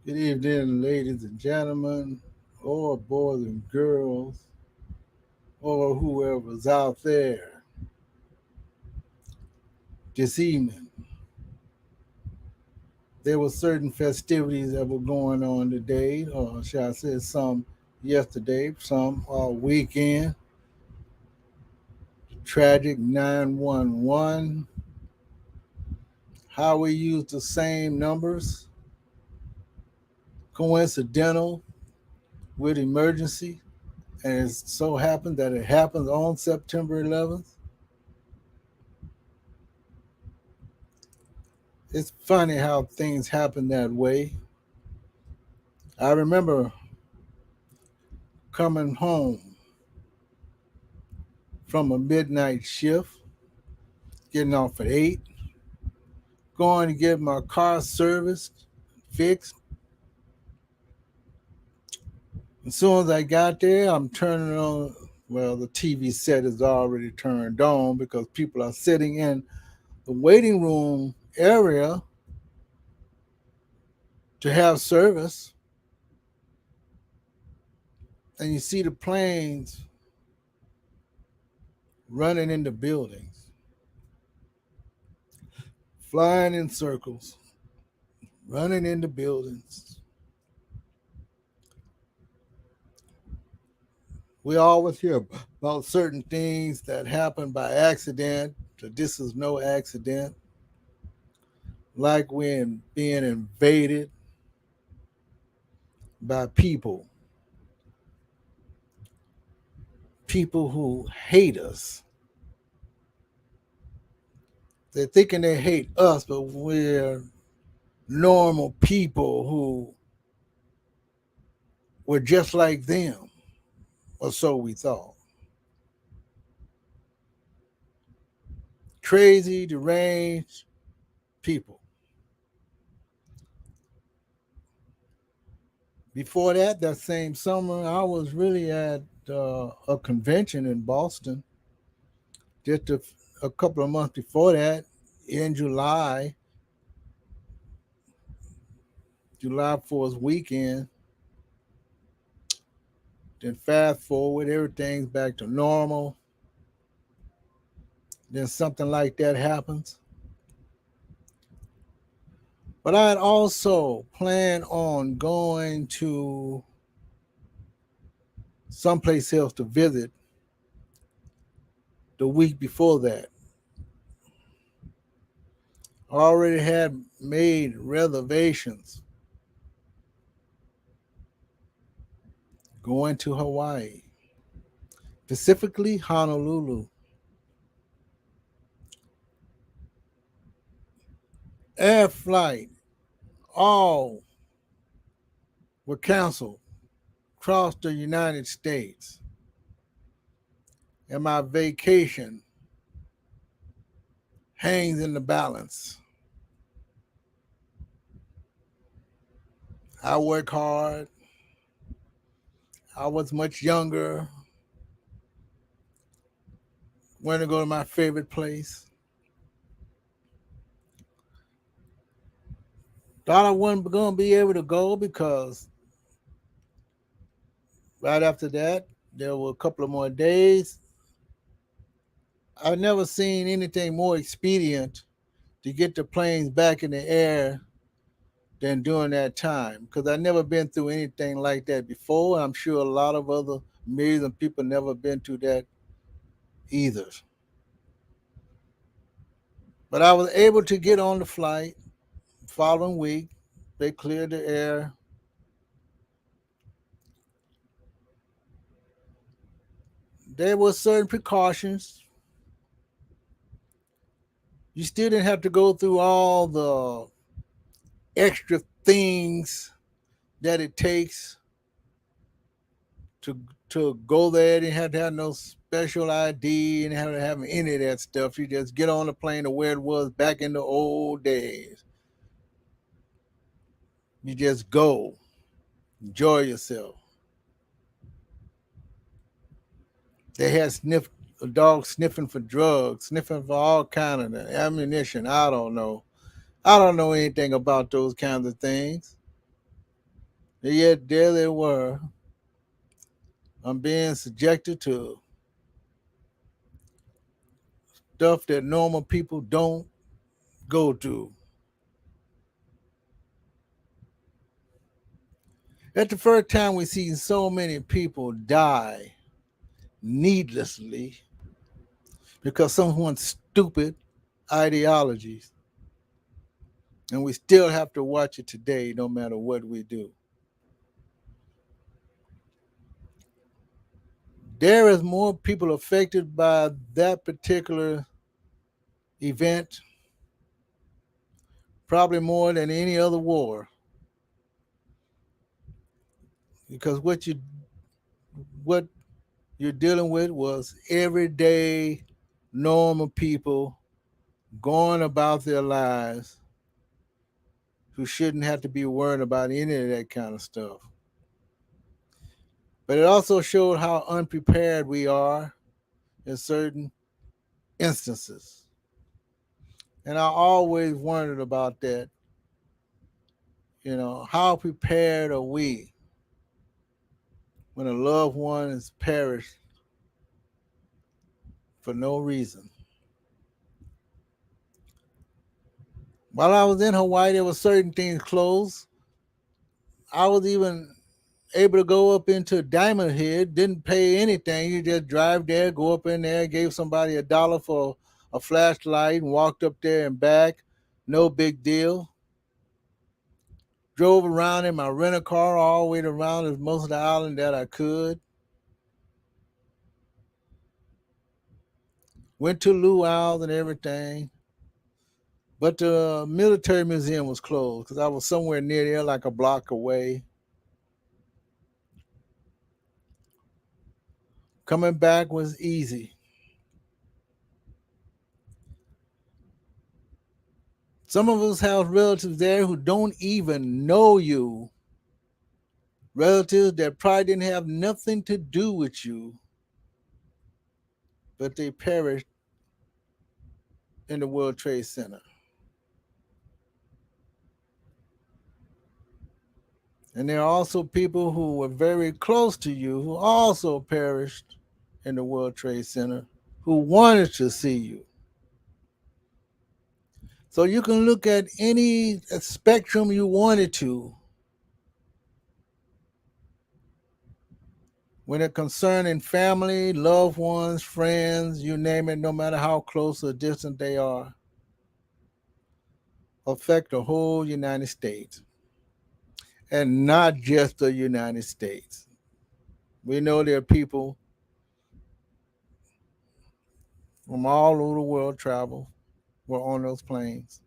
Good evening, ladies and gentlemen, or boys and girls, or whoever's out there this evening. There were certain festivities that were going on today, or shall I say some yesterday, some weekend. Tragic 911. How we use the same numbers, coincidental with emergency, and it so happened that it happens on September 11th. It's funny how things happen that way. I remember coming home from a midnight shift, getting off at 8, going to get my car serviced, fixed. As soon as I got there, I'm turning on, well, the TV set is already turned on because people are sitting in the waiting room area to have service. And you see the planes running into buildings, flying in circles, running into buildings. We always hear about certain things that happen by accident. This is no accident. Like when being invaded by people who hate us. They're thinking they hate us, but we're normal people who were just like them, or so we thought. Crazy, deranged people. Before that, that same summer, I was really at a convention in Boston. Just a couple of months before that, in July 4th weekend. Then fast forward, everything's back to normal. Then something like that happens. But I had also planned on going to someplace else to visit the week before that. I already had made reservations going to Hawaii, specifically Honolulu. Air flight, all were canceled across the United States. And my vacation hangs in the balance. I work hard. I was much younger. Went to go to my favorite place. Thought I wasn't going to be able to go because right after that, there were a couple of more days. I've never seen anything more expedient to get the planes back in the air than during that time because I've never been through anything like that before. I'm sure a lot of other millions of people never been through that either. But I was able to get on the flight the following week. They cleared the air. There were certain precautions. You still didn't have to go through all the extra things that it takes to go there. You didn't have to have no special ID and have to have any of that stuff. You just get on the plane to where it was back in the old days. You just go, enjoy yourself. They had a dog sniffing for drugs, sniffing for all kind of ammunition. I don't know. I don't know anything about those kinds of things. And yet there they were. I'm being subjected to stuff that normal people don't go through. That's the first time we've seen so many people die needlessly because someone's stupid ideologies. And we still have to watch it today, no matter what we do. There is more people affected by that particular event, probably more than any other war, because what you're dealing with was everyday normal people going about their lives who shouldn't have to be worried about any of that kind of stuff. But it also showed how unprepared we are in certain instances. And I always wondered about that. How prepared are we when a loved one is perished for no reason? While I was in Hawaii, there were certain things closed. I was even able to go up into Diamond Head, didn't pay anything. You just drive there, go up in there, gave somebody $1 for a flashlight and walked up there and back. No big deal. Drove around in my rental car all the way around as most of the island that I could. Went to luau's and everything. But the military museum was closed because I was somewhere near there, like a block away. Coming back was easy. Some of us have relatives there who don't even know you. Relatives that probably didn't have nothing to do with you, but they perished in the World Trade Center. And there are also people who were very close to you who also perished in the World Trade Center who wanted to see you. So you can look at any spectrum you wanted to when it concerning family, loved ones, friends, you name it, no matter how close or distant they are, affect the whole United States. And not just the United States. We know there are people from all over the world travel were on those planes.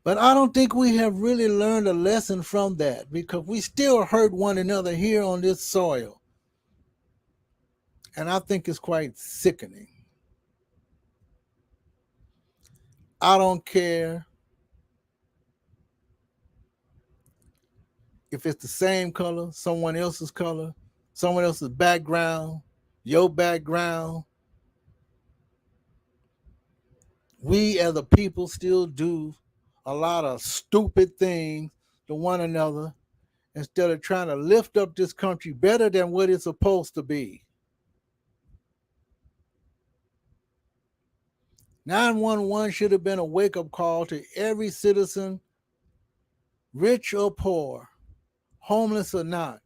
But I don't think we have really learned a lesson from that because we still hurt one another here on this soil. And I think it's quite sickening. I don't care if it's the same color, someone else's color, someone else's background, your background. We as a people still do a lot of stupid things to one another instead of trying to lift up this country better than what it's supposed to be. 911 should have been a wake up call to every citizen, rich or poor, homeless or not.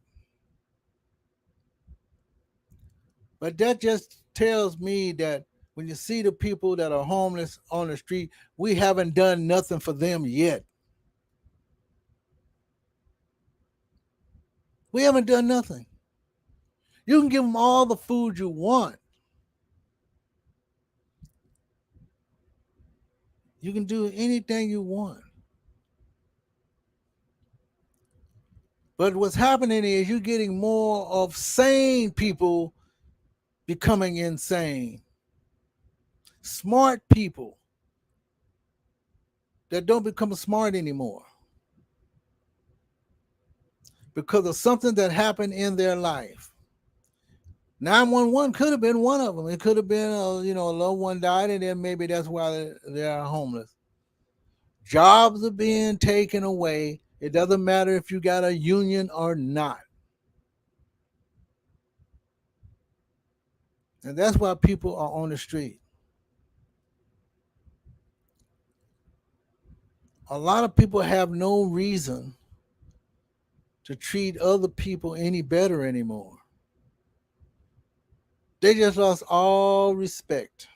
But that just tells me that when you see the people that are homeless on the street, we haven't done nothing for them yet. We haven't done nothing. You can give them all the food you want. You can do anything you want. But what's happening is you're getting more of sane people becoming insane. Smart people that don't become smart anymore because of something that happened in their life. 911 could have been one of them. It could have been, a loved one died, and then maybe that's why they are homeless. Jobs are being taken away. It doesn't matter if you got a union or not. And that's why people are on the street. A lot of people have no reason to treat other people any better anymore. They just lost all respect.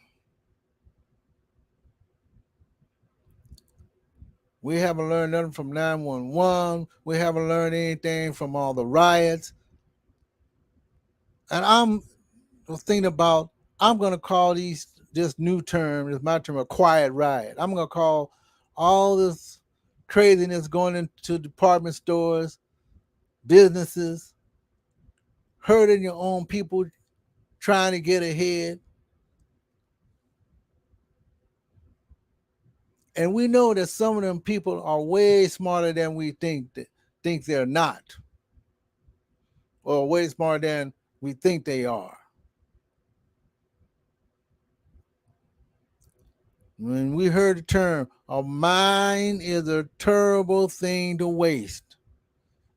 We haven't learned nothing from 911. We haven't learned anything from all the riots. And I'm thinking about, I'm going to call this new term, this my term, a quiet riot. I'm going to call all this craziness going into department stores, businesses, hurting your own people, trying to get ahead. And we know that some of them people are way smarter than we think they're not, or way smarter than we think they are. When we heard the term, a mind is a terrible thing to waste.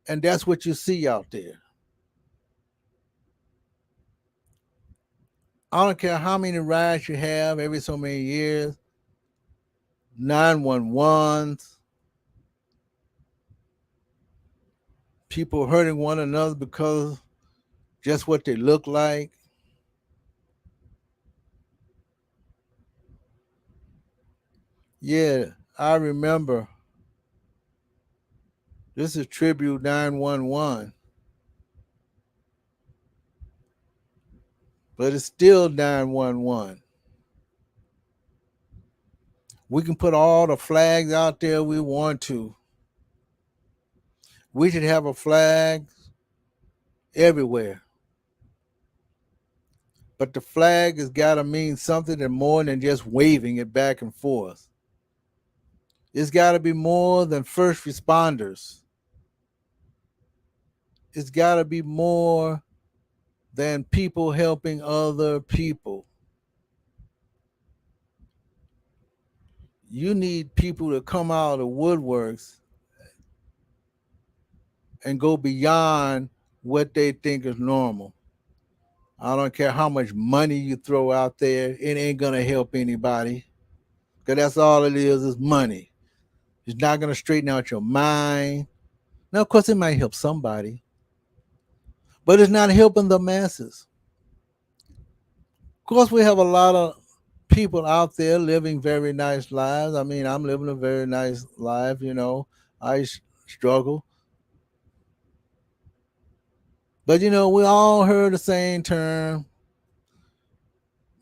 And that's what you see out there. I don't care how many riots you have every so many years, 911s, people hurting one another because just what they look like. Yeah, I remember. This is Tribute 911, but it's still 911. We can put all the flags out there we want to. We should have a flag everywhere. But the flag has got to mean something more than just waving it back and forth. It's got to be more than first responders. It's got to be more than people helping other people. You need people to come out of the woodworks and go beyond what they think is normal. I don't care how much money you throw out there, it ain't going to help anybody. Because that's all it is money. It's not going to straighten out your mind. Now, of course, it might help somebody, but it's not helping the masses. Of course, we have a lot of people out there living very nice lives. I mean, I'm living a very nice life, you know. I struggle. But, you know, we all heard the same term.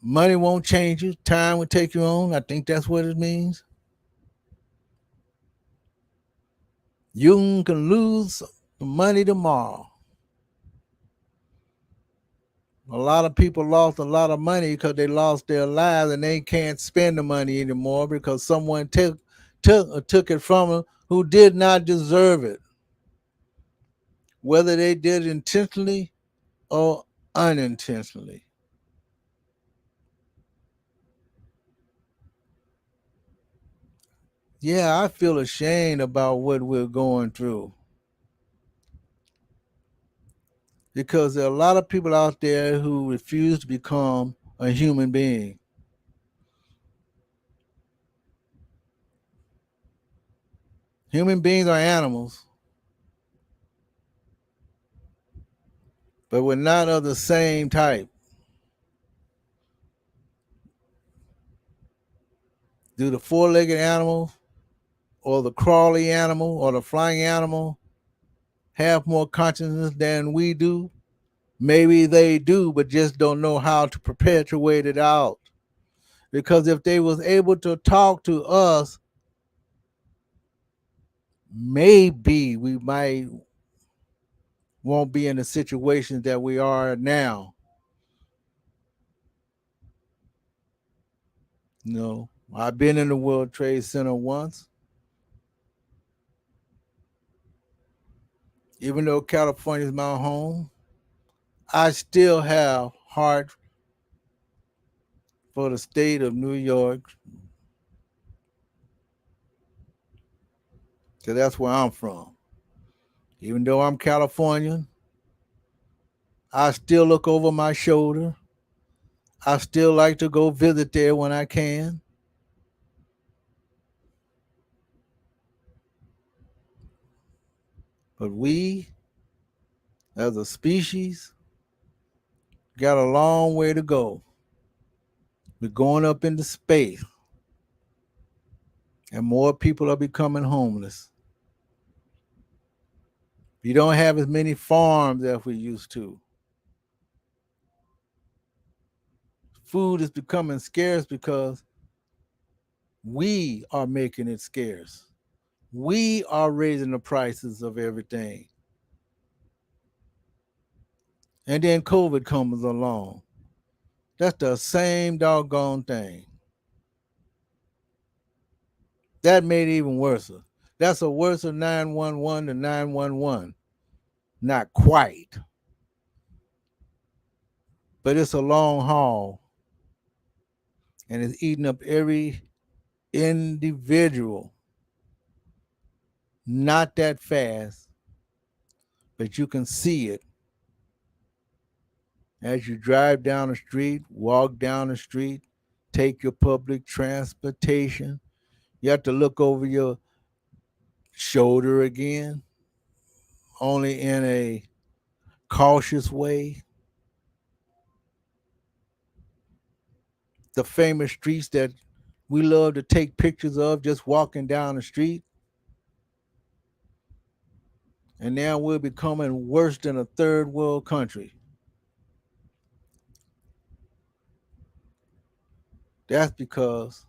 Money won't change you. Time will take you on. I think that's what it means. You can lose money tomorrow. A lot of people lost a lot of money because they lost their lives and they can't spend the money anymore because someone took it from them who did not deserve it, whether they did intentionally or unintentionally. Yeah, I feel ashamed about what we're going through because there are a lot of people out there who refuse to become a human being. Human beings are animals, but we're not of the same type. Do the four-legged animal or the crawly animal or the flying animal have more consciousness than we do? Maybe they do, but just don't know how to perpetuate it out. Because if they was able to talk to us, maybe we might won't be in the situation that we are now. You know, I've been in the World Trade Center once. Even though California is my home, I still have heart for the state of New York. because that's where I'm from. Even though I'm Californian, I still look over my shoulder. I still like to go visit there when I can. But we, as a species, got a long way to go. We're going up into space, and more people are becoming homeless. We don't have as many farms as we used to. Food is becoming scarce because we are making it scarce. We are raising the prices of everything. And then COVID comes along. That's the same doggone thing. That made it even worse. That's a worse than 911 than 911. Not quite, but it's a long haul and it's eating up every individual. Not that fast, but you can see it as you drive down the street, walk down the street, take your public transportation. You have to look over your shoulder again, only in a cautious way. The famous streets that we love to take pictures of just walking down the street. And now we're becoming worse than a third world country. That's because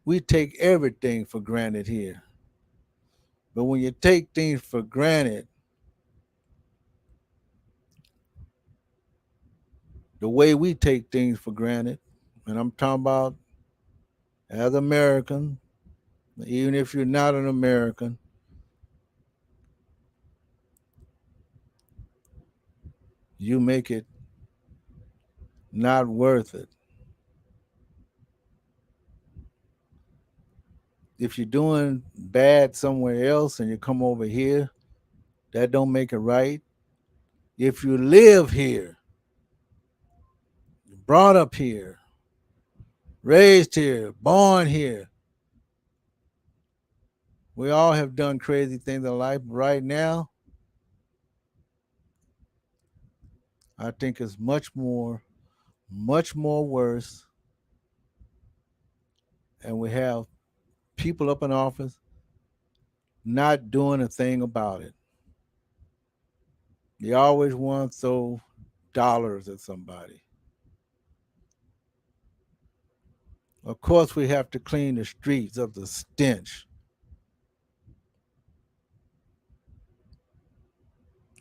we take everything for granted here. But when you take things for granted, the way we take things for granted, and I'm talking about as Americans, even if you're not an American, you make it not worth it. If you're doing bad somewhere else and you come over here, that don't make it right. If you live here, brought up here, raised here, born here, we all have done crazy things in life. Right now, I think it's much more worse. And we have people up in office not doing a thing about it. They always want to throw dollars at somebody. Of course, we have to clean the streets of the stench.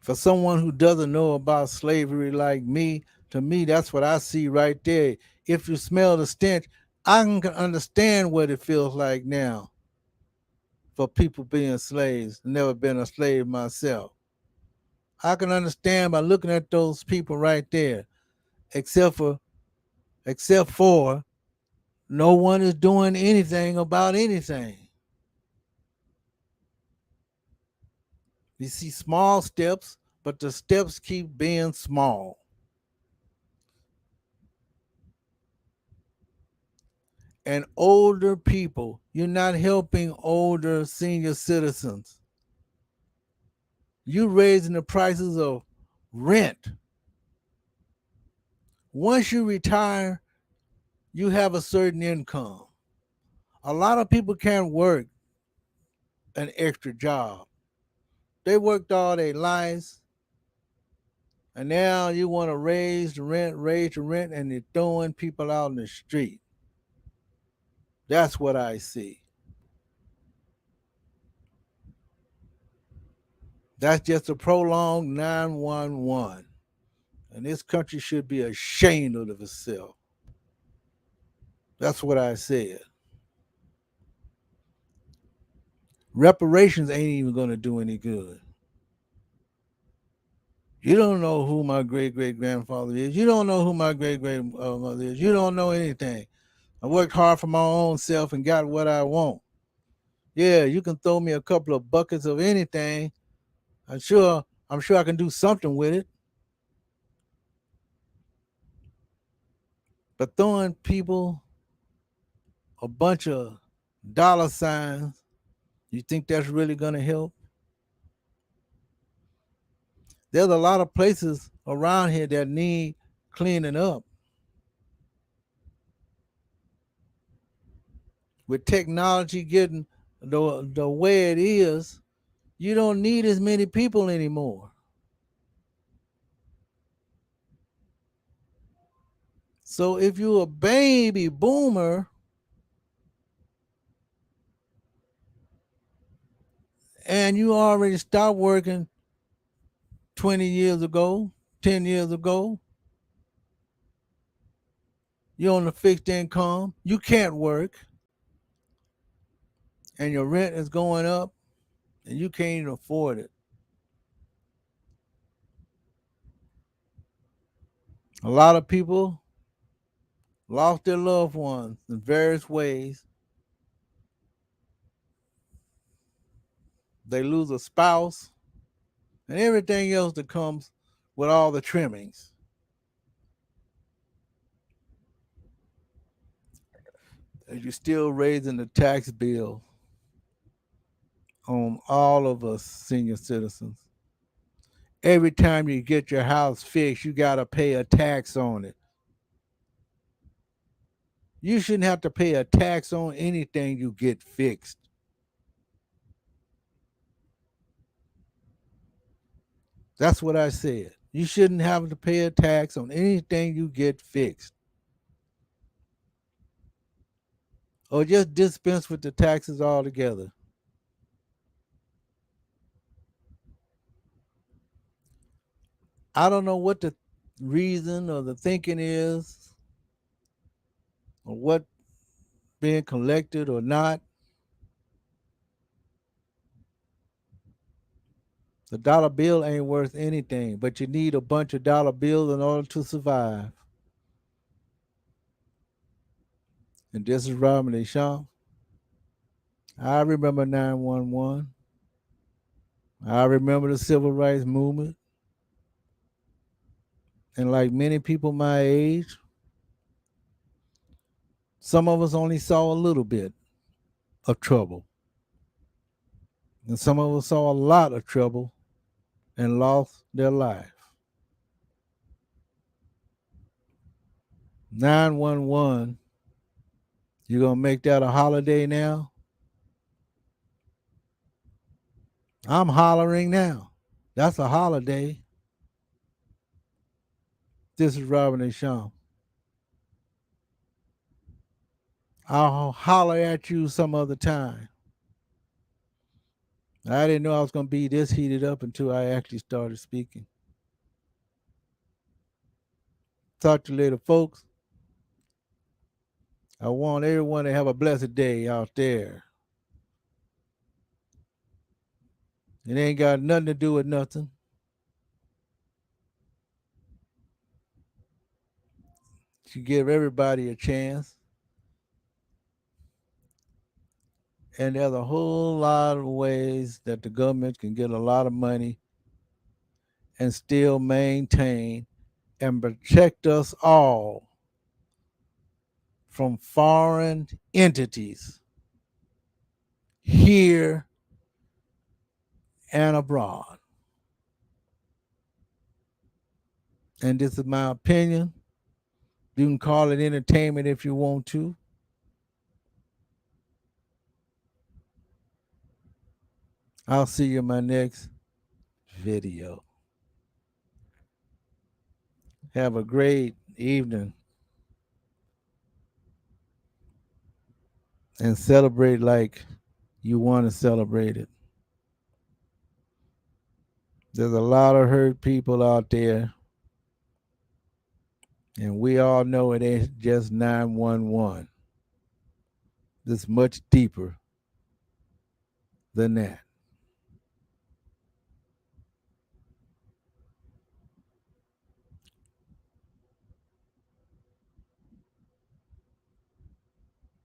For someone who doesn't know about slavery like me, to me, that's what I see right there. If you smell the stench, I can understand what it feels like now for people being slaves. Never been a slave myself. I can understand by looking at those people right there, except for except for no one is doing anything about anything. You see small steps, but the steps keep being small. And older people, you're not helping older senior citizens. You're raising the prices of rent. Once you retire, you have a certain income. A lot of people can't work an extra job. They worked all their lives, and now you want to raise the rent, and you're throwing people out in the street. That's what I see. That's just a prolonged 911. And this country should be ashamed of itself. That's what I said. Reparations ain't even going to do any good. You don't know who my great great grandfather is. You don't know who my great great mother is. You don't know anything. I worked hard for my own self and got what I want. Yeah, you can throw me a couple of buckets of anything. I'm sure I can do something with it. But throwing people a bunch of dollar signs, you think that's really gonna help? There's a lot of places around here that need cleaning up. With technology getting the way it is, you don't need as many people anymore. So if you're a baby boomer and you already stopped working 20 years ago, 10 years ago, you're on a fixed income, you can't work, and your rent is going up, and you can't even afford it. A lot of people lost their loved ones in various ways. They lose a spouse and everything else that comes with all the trimmings. And you're still raising the tax bill on all of us senior citizens. Every time you get your house fixed, you got to pay a tax on it. You shouldn't have to pay a tax on anything you get fixed. That's what I said. You shouldn't have to pay a tax on anything you get fixed. Or just dispense with the taxes altogether. I don't know what the reason or the thinking is, or what being collected or not. The dollar bill ain't worth anything, but you need a bunch of dollar bills in order to survive. And this is Robin Deschamps. I remember 911. I remember the civil rights movement. And like many people my age, some of us only saw a little bit of trouble. And some of us saw a lot of trouble and lost their life. 911, you gonna make that a holiday now? I'm hollering now. That's a holiday. This is Robin and Sean. I'll holler at you some other time. I didn't know I was gonna be this heated up until I actually started speaking. Talk to you later, folks. I want everyone to have a blessed day out there. It ain't got nothing to do with nothing. You give everybody a chance. And there's a whole lot of ways that the government can get a lot of money and still maintain and protect us all from foreign entities here and abroad. And this is my opinion. You can call it entertainment if you want to. I'll see you in my next video. Have a great evening and celebrate like you want to celebrate it. There's a lot of hurt people out there, and we all know it ain't just 911. It's much deeper than that.